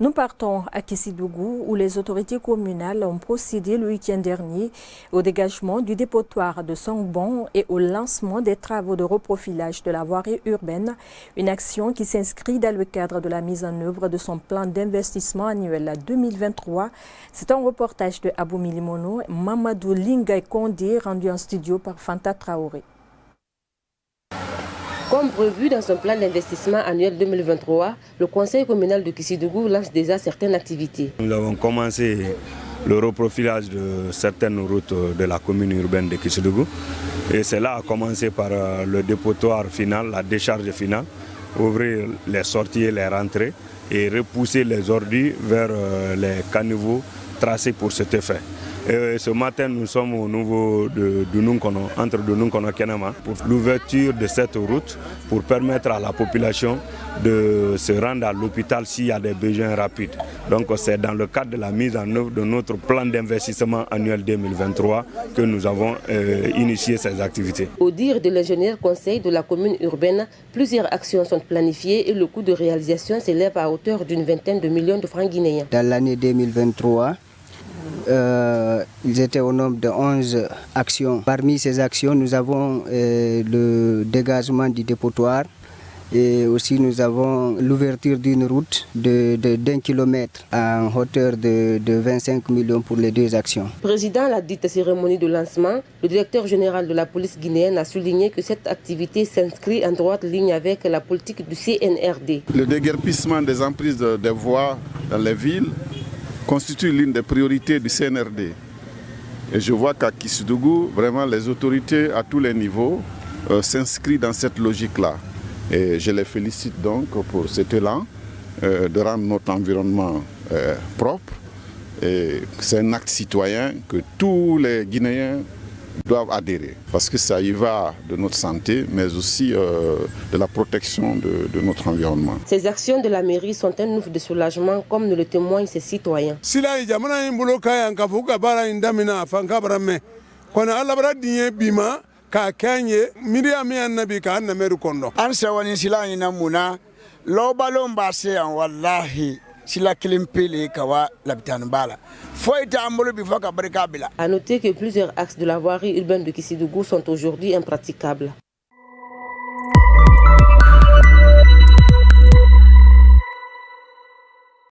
Nous partons à Kissidougou où les autorités communales ont procédé le week-end dernier au dégagement du dépotoir de Songbon et au lancement des travaux de reprofilage de la voirie urbaine, une action qui s'inscrit dans le cadre de la mise en œuvre de son plan d'investissement annuel 2023. C'est un reportage de Abou Milimono, Mamadou Lingay Kondé, rendu en studio par Fanta Traoré. Comme prévu dans son plan d'investissement annuel 2023, le conseil communal de Kissidougou lance déjà certaines activités. Nous avons commencé le reprofilage de certaines routes de la commune urbaine de Kissidougou. Et cela a commencé par le dépotoir final, la décharge finale, ouvrir les sorties et les rentrées et repousser les ordures vers les caniveaux tracés pour cet effet. Et ce matin, nous sommes au niveau de Dununkono, entre Dununkono et Kenema, pour l'ouverture de cette route pour permettre à la population de se rendre à l'hôpital s'il y a des besoins rapides. Donc c'est dans le cadre de la mise en œuvre de notre plan d'investissement annuel 2023 que nous avons initié ces activités. Au dire de l'ingénieur conseil de la commune urbaine, plusieurs actions sont planifiées et le coût de réalisation s'élève à hauteur d'une vingtaine de millions de francs guinéens. Dans l'année 2023, ils étaient au nombre de 11 actions. Parmi ces actions, nous avons le dégagement du dépotoir et aussi nous avons l'ouverture d'une route d'1 kilomètre en hauteur de 25 millions pour les deux actions. Président de la dite cérémonie de lancement, le directeur général de la police guinéenne a souligné que cette activité s'inscrit en droite ligne avec la politique du CNRD. Le déguerpissement des emprises des voies dans les villes constitue l'une des priorités du CNRD. Et je vois qu'à Kissidougou, vraiment les autorités à tous les niveaux s'inscrivent dans cette logique-là. Et je les félicite donc pour cet élan de rendre notre environnement propre. Et c'est un acte citoyen que tous les Guinéens doivent adhérer, parce que ça y va de notre santé, mais aussi de la protection de notre environnement. Ces actions de la mairie sont un ouf de soulagement, comme nous le témoignent ces citoyens. À noter que plusieurs axes de la voirie urbaine de Kissidougou sont aujourd'hui impraticables.